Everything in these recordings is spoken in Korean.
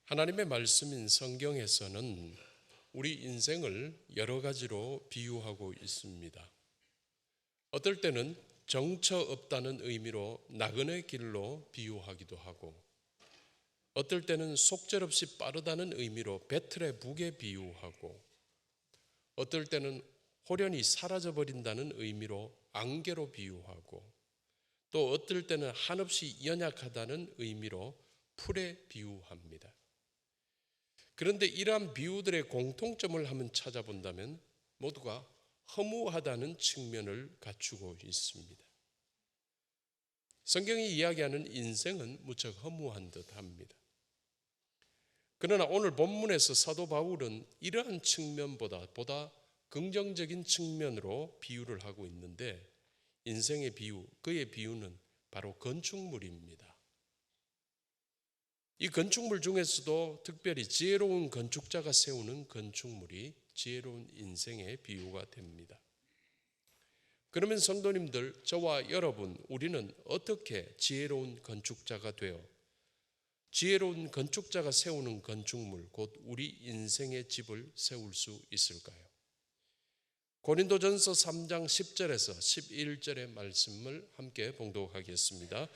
하나님의 말씀인 성경에서는 우리 인생을 여러 가지로 비유하고 있습니다. 어떨 때는 정처 없다는 의미로 나그네 길로 비유하기도 하고, 어떨 때는 속절없이 빠르다는 의미로 배틀의 북에 비유하고, 어떨 때는 호련히 사라져버린다는 의미로 안개로 비유하고, 또 어떨 때는 한없이 연약하다는 의미로 풀에 비유합니다. 그런데 이러한 비유들의 공통점을 한번 찾아본다면 모두가 허무하다는 측면을 갖추고 있습니다. 성경이 이야기하는 인생은 무척 허무한 듯합니다. 그러나 오늘 본문에서 사도 바울은 이러한 측면보다 보다 긍정적인 측면으로 비유를 하고 있는데, 인생의 비유, 그의 비유는 바로 건축물입니다. 이 건축물 중에서도 특별히 지혜로운 건축자가 세우는 건축물이 지혜로운 인생의 비유가 됩니다. 그러면 성도님들, 저와 여러분, 우리는 어떻게 지혜로운 건축자가 되어 지혜로운 건축자가 세우는 건축물, 곧 우리 인생의 집을 세울 수 있을까요? 고린도전서 3장 10절에서 11절의 말씀을 함께 봉독하겠습니다.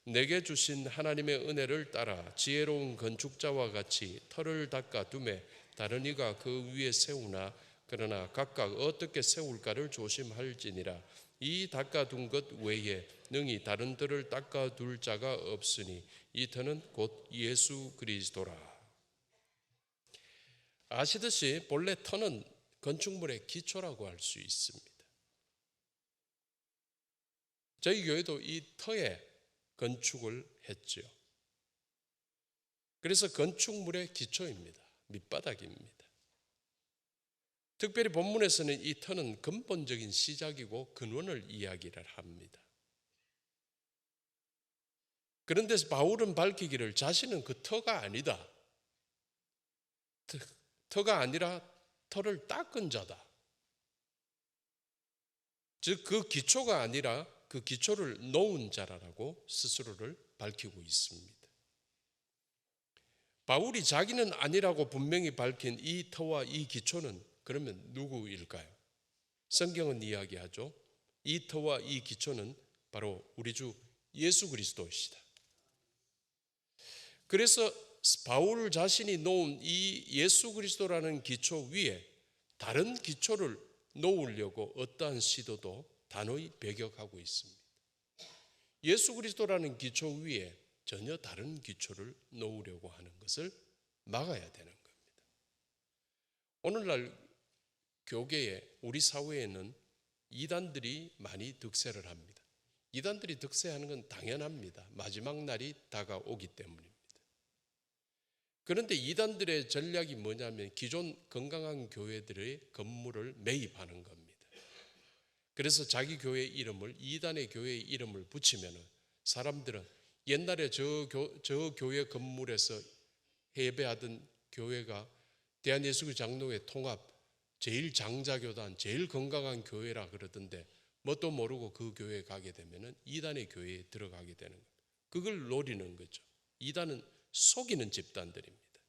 내게 주신 하나님의 은혜를 따라 지혜로운 건축자와 같이 터를 닦아 두매 다른 이가 그 위에 세우나, 그러나 각각 어떻게 세울까를 조심할지니라. 이 닦아둔 것 외에 능히 다른 터를 닦아둘 자가 없으니 이 터는 곧 예수 그리스도라. 아시듯이 본래 터는 건축물의 기초라고 할 수 있습니다. 저희 교회도 이 터에 건축을 했죠. 그래서 건축물의 기초입니다. 밑바닥입니다. 특별히 본문에서는 이 터는 근본적인 시작이고 근원을 이야기를 합니다. 그런데 바울은 밝히기를 자신은 그 터가 아니다. 터가 아니라 터를 닦은 자다. 즉 그 기초가 아니라 그 기초를 놓은 자라고 스스로를 밝히고 있습니다. 바울이 자기는 아니라고 분명히 밝힌 이 터와 이 기초는 그러면 누구일까요? 성경은 이야기하죠. 이 터와 이 기초는 바로 우리 주 예수 그리스도이시다. 그래서 바울 자신이 놓은 이 예수 그리스도라는 기초 위에 다른 기초를 놓으려고 어떠한 시도도 단호히 배격하고 있습니다. 예수 그리스도라는 기초 위에 전혀 다른 기초를 놓으려고 하는 것을 막아야 되는 겁니다. 오늘날 교계에, 우리 사회에는 이단들이 많이 득세를 합니다. 이단들이 득세하는 건 당연합니다. 마지막 날이 다가오기 때문입니다. 그런데 이단들의 전략이 뭐냐면 기존 건강한 교회들의 건물을 매입하는 겁니다. 그래서 자기 교회 이름을, 이단의 교회 이름을 붙이면 사람들은 옛날에 저 교회 건물에서 예배하던 교회가 대한예수교 장로회 통합 제일 장자교단, 제일 건강한 교회라 그러던데 뭣도 모르고 그 교회에 가게 되면 이단의 교회에 들어가게 되는 겁니다. 그걸 노리는 거죠. 이단은 속이는 집단들입니다.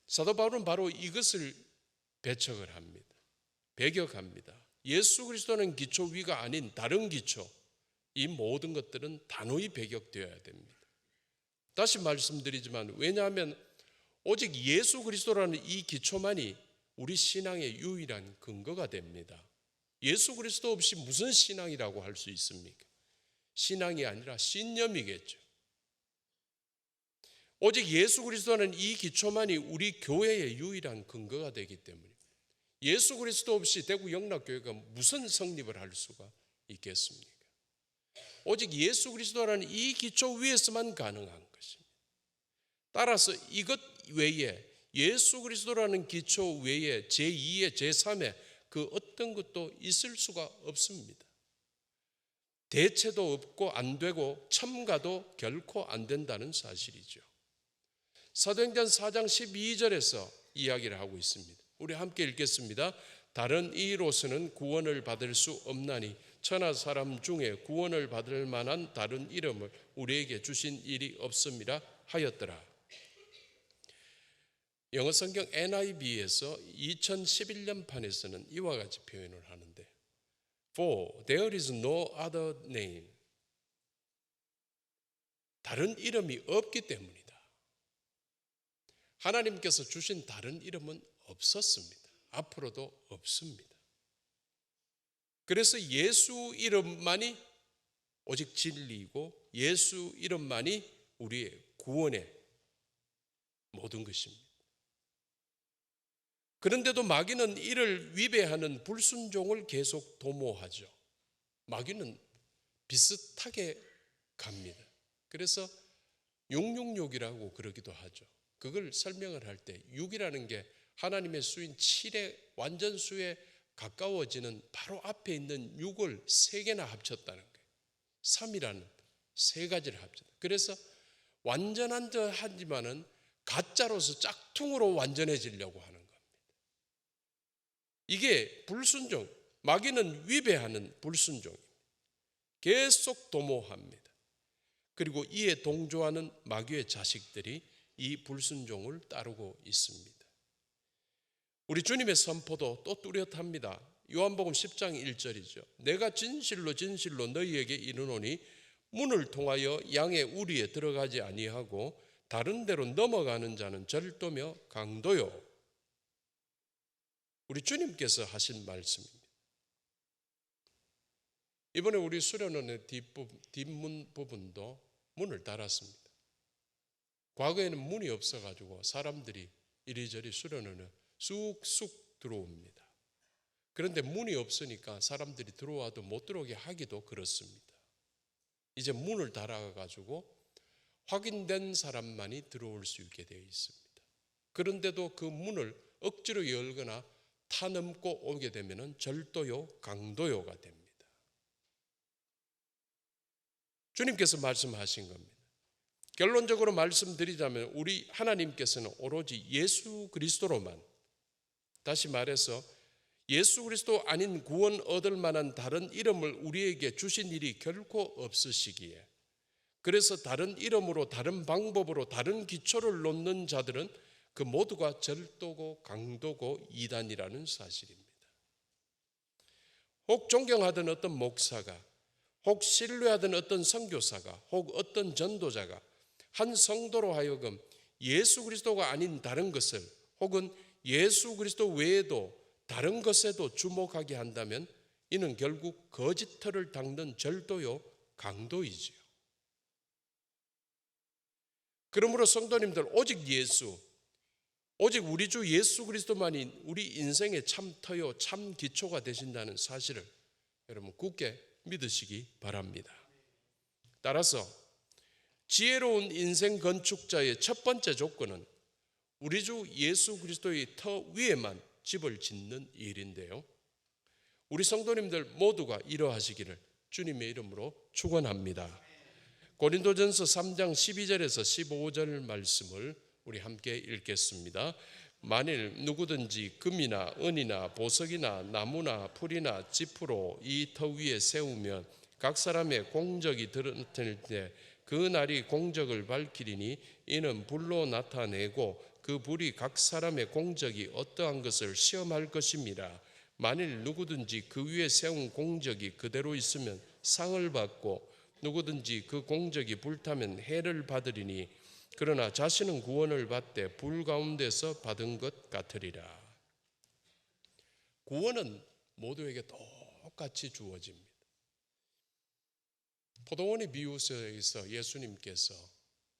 사도 바울은 바로 이것을 배척을 합니다. 배격합니다. 예수 그리스도는 기초 위가 아닌 다른 기초, 이 모든 것들은 단호히 배격되어야 됩니다. 다시 말씀드리지만, 왜냐하면 오직 예수 그리스도라는 이 기초만이 우리 신앙의 유일한 근거가 됩니다. 예수 그리스도 없이 무슨 신앙이라고 할 수 있습니까? 신앙이 아니라 신념이겠죠. 오직 예수 그리스도는 이 기초만이 우리 교회의 유일한 근거가 되기 때문입니다. 예수 그리스도 없이 대구 영락교회가 무슨 성립을 할 수가 있겠습니까? 오직 예수 그리스도라는 이 기초 위에서만 가능한 것입니다. 따라서 이것 외에, 예수 그리스도라는 기초 외에 제2의 제3의 그 어떤 것도 있을 수가 없습니다. 대체도 없고 안 되고 첨가도 결코 안 된다는 사실이죠. 사도행전 4장 12절에서 이야기를 하고 있습니다. 우리 함께 읽겠습니다. 다른 이로서는 구원을 받을 수 없나니 천하 사람 중에 구원을 받을 만한 다른 이름을 우리에게 주신 일이 없음이라 하였더라. 영어 성경 NIV에서 2011년판에서는 이와 같이 표현을 하는데 For there is no other name. 다른 이름이 없기 때문이다. 하나님께서 주신 다른 이름은 없었습니다. 앞으로도 없습니다. 그래서 예수 이름만이 오직 진리이고 예수 이름만이 우리의 구원의 모든 것입니다. 그런데도 마귀는 이를 위배하는 불순종을 계속 도모하죠. 마귀는 비슷하게 갑니다. 그래서 666이라고 그러기도 하죠. 그걸 설명을 할 때 6이라는 게 하나님의 수인 7의 완전수에 가까워지는 바로 앞에 있는 6을 3개나 합쳤다는 거예요. 3이라는 세 가지를 합쳤다. 그래서 완전한 듯 하지만은 가짜로서 짝퉁으로 완전해지려고 하는 겁니다. 이게 불순종, 마귀는 위배하는 불순종입니다. 계속 도모합니다. 그리고 이에 동조하는 마귀의 자식들이 이 불순종을 따르고 있습니다. 우리 주님의 선포도 또 뚜렷합니다. 요한복음 10장 1절이죠. 내가 진실로 진실로 너희에게 이르노니 문을 통하여 양의 우리에 들어가지 아니하고 다른 데로 넘어가는 자는 절도며 강도요. 우리 주님께서 하신 말씀입니다. 이번에 우리 수련원의 뒷문 부분도 문을 달았습니다. 과거에는 문이 없어가지고 사람들이 이리저리 수련원에 쑥쑥 들어옵니다. 그런데 문이 없으니까 사람들이 들어와도 못 들어오게 하기도 그렇습니다. 이제 문을 달아가지고 확인된 사람만이 들어올 수 있게 되어 있습니다. 그런데도 그 문을 억지로 열거나 타넘고 오게 되면 절도요, 강도요가 됩니다. 주님께서 말씀하신 겁니다. 결론적으로 말씀드리자면 우리 하나님께서는 오로지 예수 그리스도로만, 다시 말해서 예수 그리스도 아닌 구원 얻을 만한 다른 이름을 우리에게 주신 일이 결코 없으시기에, 그래서 다른 이름으로 다른 방법으로 다른 기초를 놓는 자들은 그 모두가 절도고 강도고 이단이라는 사실입니다. 혹 존경하던 어떤 목사가, 혹 신뢰하던 어떤 선교사가, 혹 어떤 전도자가 한 성도로 하여금 예수 그리스도가 아닌 다른 것을, 혹은 예수 그리스도 외에도 다른 것에도 주목하게 한다면 이는 결국 거짓털을 닦는 절도요, 강도이지요. 그러므로 성도님들, 오직 예수, 오직 우리 주 예수 그리스도만이 우리 인생의 참 터요, 참 기초가 되신다는 사실을 여러분 굳게 믿으시기 바랍니다. 따라서 지혜로운 인생 건축자의 첫 번째 조건은 우리 주 예수 그리스도의 터 위에만 집을 짓는 일인데요. 우리 성도님들 모두가 이러하시기를 주님의 이름으로 축원합니다. 고린도전서 3장 12절에서 15절 말씀을 우리 함께 읽겠습니다. 만일 누구든지 금이나 은이나 보석이나 나무나 풀이나 지푸로 이 터 위에 세우면 각 사람의 공적이 드러날 때 그 날이 공적을 밝히리니 이는 불로 나타내고 그 불이 각 사람의 공적이 어떠한 것을 시험할 것입니다. 만일 누구든지 그 위에 세운 공적이 그대로 있으면 상을 받고 누구든지 그 공적이 불타면 해를 받으리니 그러나 자신은 구원을 받되 불 가운데서 받은 것 같으리라. 구원은 모두에게 똑같이 주어집니다. 포도원의 비유에서 예수님께서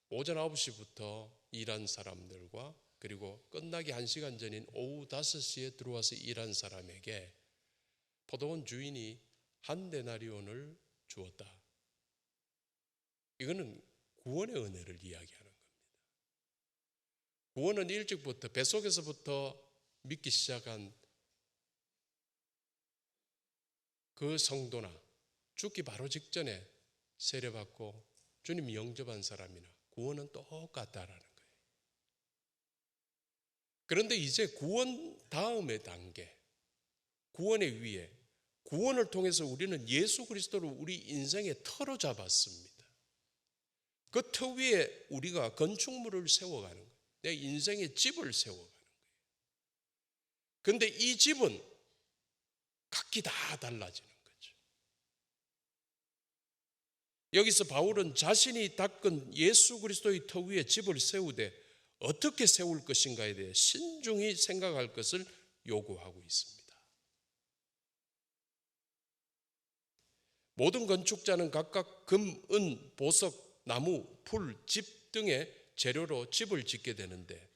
오전 9시부터 일한 사람들과 그리고 끝나기 1시간 전인 오후 5시에 들어와서 일한 사람에게 포도원 주인이 한 데나리온을 주었다. 이거는 구원의 은혜를 이야기하는 겁니다. 구원은 일찍부터 뱃속에서부터 믿기 시작한 그 성도나 죽기 바로 직전에 세례받고 주님 영접한 사람이나 구원은 똑같다라는 거예요. 그런데 이제 구원 다음의 단계, 구원의 위에, 구원을 통해서 우리는 예수 그리스도를 우리 인생의 터로 잡았습니다. 그 터 위에 우리가 건축물을 세워가는 거예요. 내 인생의 집을 세워가는 거예요. 그런데 이 집은 각기 다 달라지는 거죠. 여기서 바울은 자신이 닦은 예수 그리스도의 터 위에 집을 세우되 어떻게 세울 것인가에 대해 신중히 생각할 것을 요구하고 있습니다. 모든 건축자는 각각 금, 은, 보석, 나무, 풀, 집 등의 재료로 집을 짓게 되는데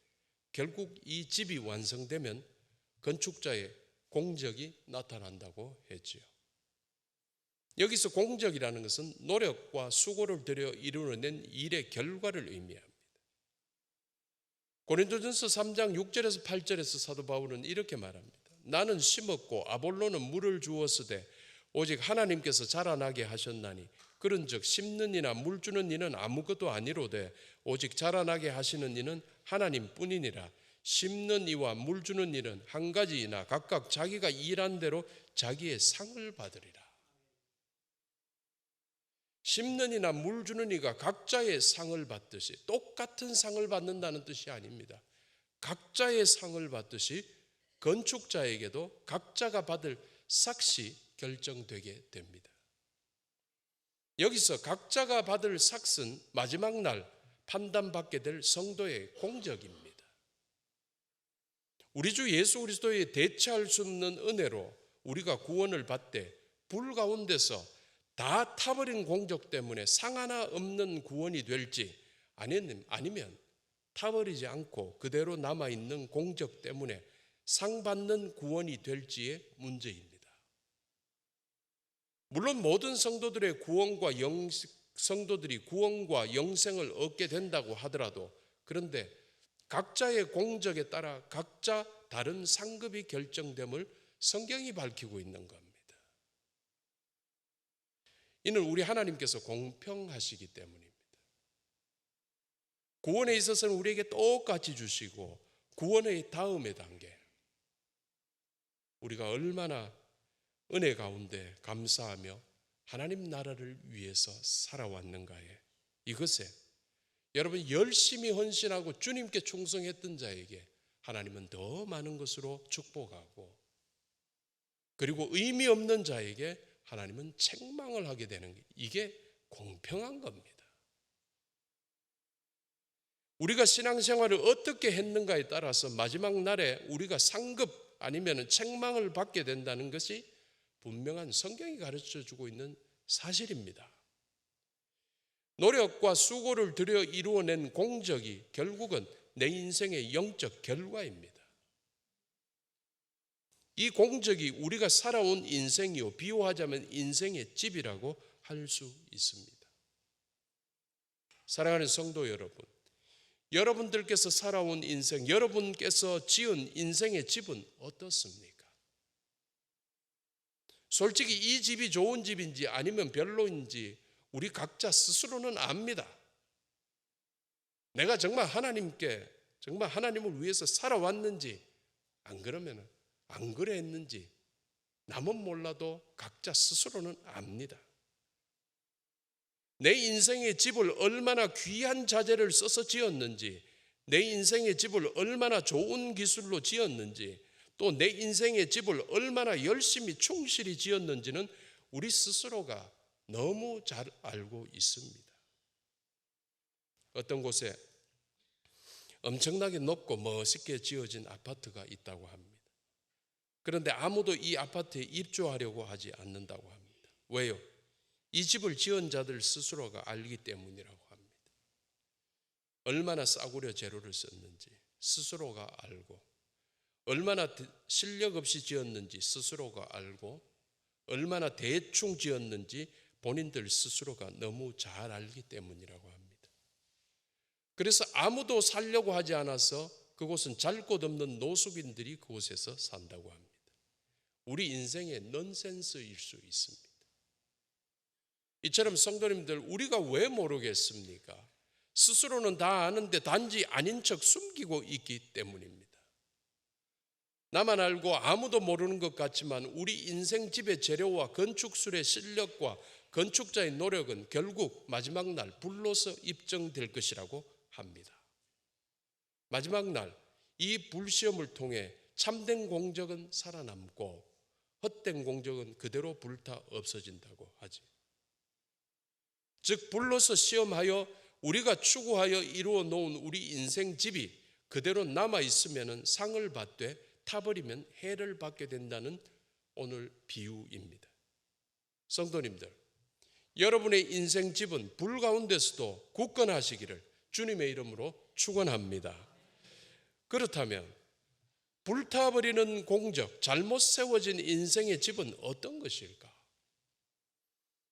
결국 이 집이 완성되면 건축자의 공적이 나타난다고 했지요. 여기서 공적이라는 것은 노력과 수고를 들여 이루어낸 일의 결과를 의미합니다. 고린도전서 3장 6절에서 8절에서 사도 바울은 이렇게 말합니다. 나는 심었고 아볼로는 물을 주었으되 오직 하나님께서 자라나게 하셨나니 그런즉 심는 이나 물 주는 이는 아무것도 아니로되 오직 자라나게 하시는 이는 하나님뿐이니라. 심는 이와 물 주는 이는 한 가지이나 각각 자기가 일한 대로 자기의 상을 받으리라. 심는 이나 물 주는 이가 각자의 상을 받듯이 똑같은 상을 받는다는 뜻이 아닙니다. 각자의 상을 받듯이 건축자에게도 각자가 받을 삭이 결정되게 됩니다. 여기서 각자가 받을 삭은 마지막 날 판단받게 될 성도의 공적입니다. 우리 주 예수 그리스도의 대체할 수 없는 은혜로 우리가 구원을 받되 불 가운데서 다 타버린 공적 때문에 상 하나 없는 구원이 될지 아니면 타버리지 않고 그대로 남아있는 공적 때문에 상 받는 구원이 될지의 문제입니다. 물론 모든 성도들이 구원과 영생을 얻게 된다고 하더라도 그런데 각자의 공적에 따라 각자 다른 상급이 결정됨을 성경이 밝히고 있는 겁니다. 이는 우리 하나님께서 공평하시기 때문입니다. 구원에 있어서는 우리에게 똑같이 주시고 구원의 다음의 단계 우리가 얼마나 은혜 가운데 감사하며 하나님 나라를 위해서 살아왔는가에 이것에 여러분 열심히 헌신하고 주님께 충성했던 자에게 하나님은 더 많은 것으로 축복하고 그리고 의미 없는 자에게 하나님은 책망을 하게 되는 게 이게 공평한 겁니다. 우리가 신앙생활을 어떻게 했는가에 따라서 마지막 날에 우리가 상급 아니면 책망을 받게 된다는 것이 분명한 성경이 가르쳐주고 있는 사실입니다. 노력과 수고를 들여 이루어낸 공적이 결국은 내 인생의 영적 결과입니다. 이 공적이 우리가 살아온 인생이요 비유하자면 인생의 집이라고 할 수 있습니다. 사랑하는 성도 여러분, 여러분들께서 살아온 인생, 여러분께서 지은 인생의 집은 어떻습니까? 솔직히 이 집이 좋은 집인지 아니면 별로인지 우리 각자 스스로는 압니다. 내가 정말 하나님을 위해서 살아왔는지 안 그러면 안 그래 했는지 남은 몰라도 각자 스스로는 압니다. 내 인생의 집을 얼마나 귀한 자재를 써서 지었는지 내 인생의 집을 얼마나 좋은 기술로 지었는지 또 내 인생의 집을 얼마나 열심히 충실히 지었는지는 우리 스스로가 너무 잘 알고 있습니다. 어떤 곳에 엄청나게 높고 멋있게 지어진 아파트가 있다고 합니다. 그런데 아무도 이 아파트에 입주하려고 하지 않는다고 합니다. 왜요? 이 집을 지은 자들 스스로가 알기 때문이라고 합니다. 얼마나 싸구려 재료를 썼는지 스스로가 알고 얼마나 실력 없이 지었는지 스스로가 알고 얼마나 대충 지었는지 본인들 스스로가 너무 잘 알기 때문이라고 합니다. 그래서 아무도 살려고 하지 않아서 그곳은 잘 곳 없는 노숙인들이 그곳에서 산다고 합니다. 우리 인생의 넌센스일 수 있습니다. 이처럼 성도님들 우리가 왜 모르겠습니까? 스스로는 다 아는데 단지 아닌 척 숨기고 있기 때문입니다. 나만 알고 아무도 모르는 것 같지만 우리 인생 집의 재료와 건축술의 실력과 건축자의 노력은 결국 마지막 날 불로서 입증될 것이라고 합니다. 마지막 날 이 불시험을 통해 참된 공적은 살아남고 헛된 공적은 그대로 불타 없어진다고 하지. 즉 불로서 시험하여 우리가 추구하여 이루어 놓은 우리 인생 집이 그대로 남아 있으면 상을 받되 타버리면 해를 받게 된다는 오늘 비유입니다. 성도님들, 여러분의 인생 집은 불 가운데서도 굳건하시기를 주님의 이름으로 축원합니다. 그렇다면 불타버리는 공적, 잘못 세워진 인생의 집은 어떤 것일까?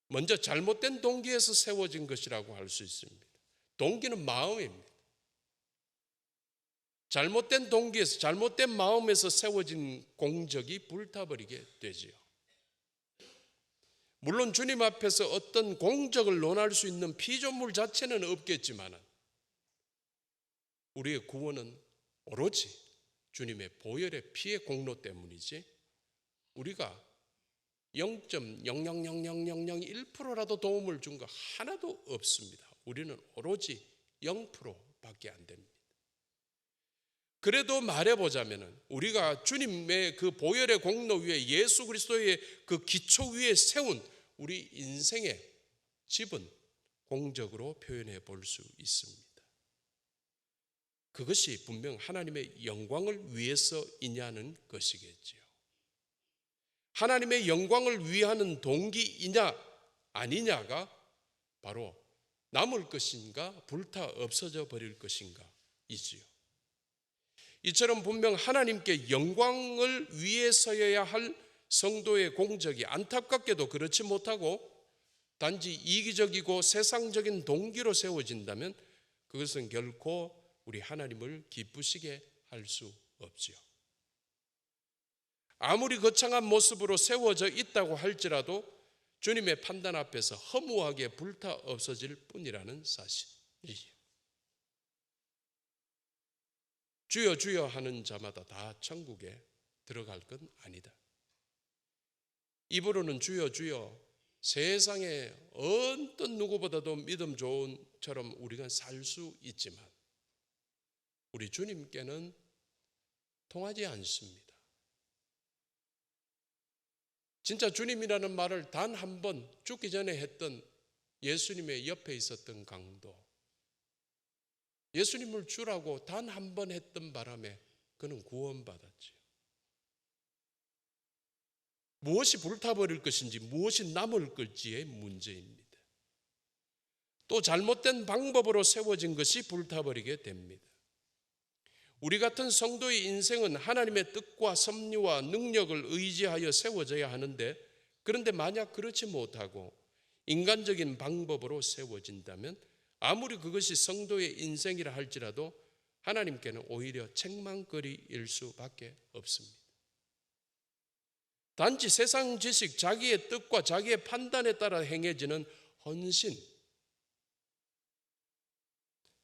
먼저 잘못된 동기에서 세워진 것이라고 할 수 있습니다. 동기는 마음입니다. 잘못된 동기에서, 잘못된 마음에서 세워진 공적이 불타버리게 되지요. 물론 주님 앞에서 어떤 공적을 논할 수 있는 피조물 자체는 없겠지만 우리의 구원은 오로지 주님의 보혈의 피의 공로 때문이지 우리가 0.0000001%라도 도움을 준 거 하나도 없습니다. 우리는 오로지 0%밖에 안 됩니다. 그래도 말해보자면 우리가 주님의 그 보혈의 공로 위에 예수 그리스도의 그 기초 위에 세운 우리 인생의 집은 공적으로 표현해 볼 수 있습니다. 그것이 분명 하나님의 영광을 위해서이냐는 것이겠지요. 하나님의 영광을 위하는 동기이냐 아니냐가 바로 남을 것인가 불타 없어져 버릴 것인가 이지요. 이처럼 분명 하나님께 영광을 위해서여야 할 성도의 공적이 안타깝게도 그렇지 못하고 단지 이기적이고 세상적인 동기로 세워진다면 그것은 결코 우리 하나님을 기쁘시게 할 수 없지요. 아무리 거창한 모습으로 세워져 있다고 할지라도 주님의 판단 앞에서 허무하게 불타 없어질 뿐이라는 사실이지요. 주여 주여 하는 자마다 다 천국에 들어갈 건 아니다. 입으로는 주여 주여 세상에 어떤 누구보다도 믿음 좋은처럼 우리가 살 수 있지만 우리 주님께는 통하지 않습니다. 진짜 주님이라는 말을 단 한 번 죽기 전에 했던 예수님의 옆에 있었던 강도, 예수님을 주라고 단 한 번 했던 바람에 그는 구원받았지요. 무엇이 불타버릴 것인지 무엇이 남을 걸지의 문제입니다. 또 잘못된 방법으로 세워진 것이 불타버리게 됩니다. 우리 같은 성도의 인생은 하나님의 뜻과 섭리와 능력을 의지하여 세워져야 하는데 그런데 만약 그렇지 못하고 인간적인 방법으로 세워진다면 아무리 그것이 성도의 인생이라 할지라도 하나님께는 오히려 책망거리일 수밖에 없습니다. 단지 세상 지식, 자기의 뜻과 자기의 판단에 따라 행해지는 헌신.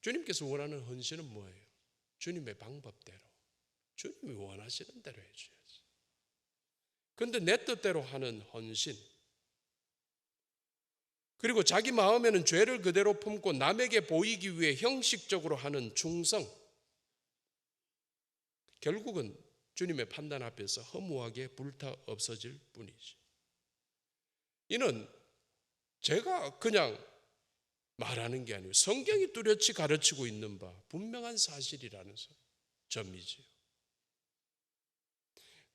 주님께서 원하는 헌신은 뭐예요? 주님의 방법대로, 주님이 원하시는 대로 해줘야지. 그런데 내 뜻대로 하는 헌신, 그리고 자기 마음에는 죄를 그대로 품고 남에게 보이기 위해 형식적으로 하는 충성, 결국은 주님의 판단 앞에서 허무하게 불타 없어질 뿐이지. 이는 제가 그냥 말하는 게 아니고 성경이 뚜렷이 가르치고 있는 바 분명한 사실이라는 점이지요.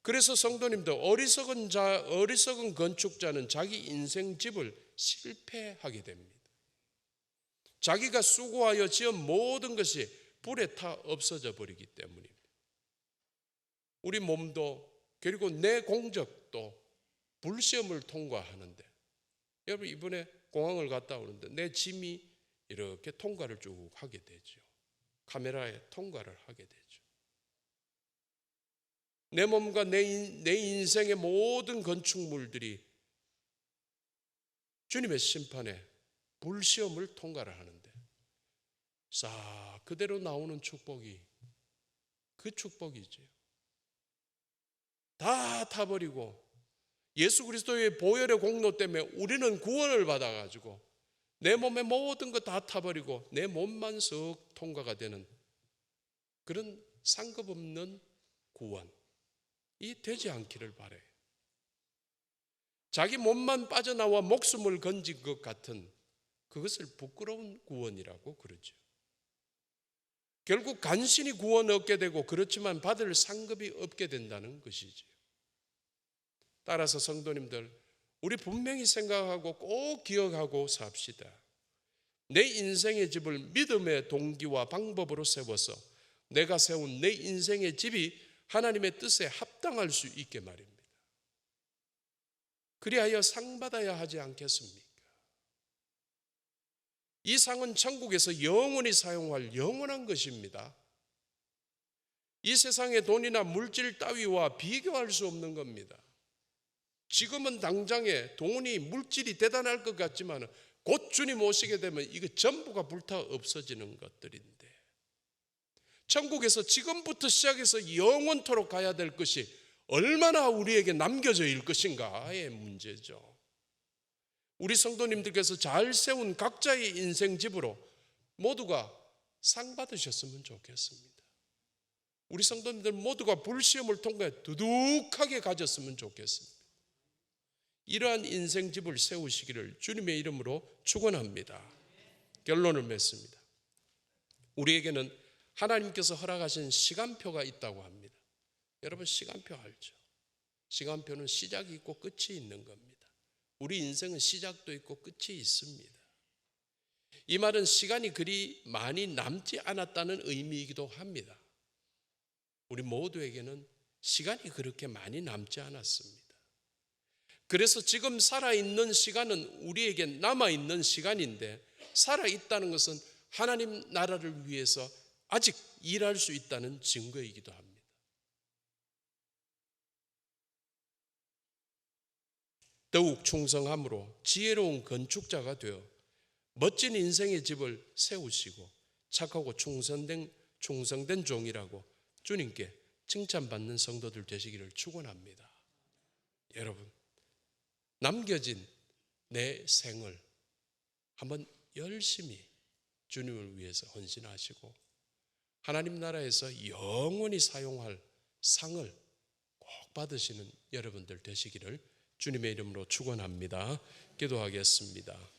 그래서 성도님들, 어리석은 건축자는 자기 인생 집을 실패하게 됩니다. 자기가 수고하여 지은 모든 것이 불에 타 없어져 버리기 때문입니다. 우리 몸도 그리고 내 공적도 불시험을 통과하는데, 여러분 이번에 공항을 갔다 오는데 내 짐이 이렇게 통과를 쭉 하게 되죠. 카메라에 통과를 하게 되죠. 내 몸과 내 인생의 모든 건축물들이 주님의 심판에 불시험을 통과를 하는데 싹 그대로 나오는 축복이 그 축복이죠. 다 타버리고 예수 그리스도의 보혈의 공로 때문에 우리는 구원을 받아가지고 내 몸의 모든 것 다 타버리고 내 몸만 썩 통과가 되는 그런 상급 없는 구원이 되지 않기를 바라요. 자기 몸만 빠져나와 목숨을 건진 것 같은 그것을 부끄러운 구원이라고 그러죠. 결국 간신히 구원을 얻게 되고 그렇지만 받을 상급이 없게 된다는 것이죠. 따라서 성도님들, 우리 분명히 생각하고 꼭 기억하고 삽시다. 내 인생의 집을 믿음의 동기와 방법으로 세워서 내가 세운 내 인생의 집이 하나님의 뜻에 합당할 수 있게 말입니다. 그리하여 상 받아야 하지 않겠습니까? 이 상은 천국에서 영원히 사용할 영원한 것입니다. 이 세상의 돈이나 물질 따위와 비교할 수 없는 겁니다. 지금은 당장에 돈이 물질이 대단할 것 같지만 곧 주님 오시게 되면 이거 전부가 불타 없어지는 것들인데, 천국에서 지금부터 시작해서 영원토록 가야 될 것이 얼마나 우리에게 남겨져 있을 것인가의 문제죠. 우리 성도님들께서 잘 세운 각자의 인생 집으로 모두가 상 받으셨으면 좋겠습니다. 우리 성도님들 모두가 불시험을 통해 두둑하게 가졌으면 좋겠습니다. 이러한 인생 집을 세우시기를 주님의 이름으로 축원합니다. 결론을 맺습니다. 우리에게는 하나님께서 허락하신 시간표가 있다고 합니다. 여러분, 시간표 알죠? 시간표는 시작이 있고 끝이 있는 겁니다. 우리 인생은 시작도 있고 끝이 있습니다. 이 말은 시간이 그리 많이 남지 않았다는 의미이기도 합니다. 우리 모두에게는 시간이 그렇게 많이 남지 않았습니다. 그래서 지금 살아있는 시간은 우리에게 남아있는 시간인데, 살아있다는 것은 하나님 나라를 위해서 아직 일할 수 있다는 증거이기도 합니다. 더욱 충성함으로 지혜로운 건축자가 되어 멋진 인생의 집을 세우시고 착하고 충성된 종이라고 주님께 칭찬받는 성도들 되시기를 축원합니다. 여러분, 남겨진 내 생을 한번 열심히 주님을 위해서 헌신하시고 하나님 나라에서 영원히 사용할 상을 꼭 받으시는 여러분들 되시기를 주님의 이름으로 축원합니다. 기도하겠습니다.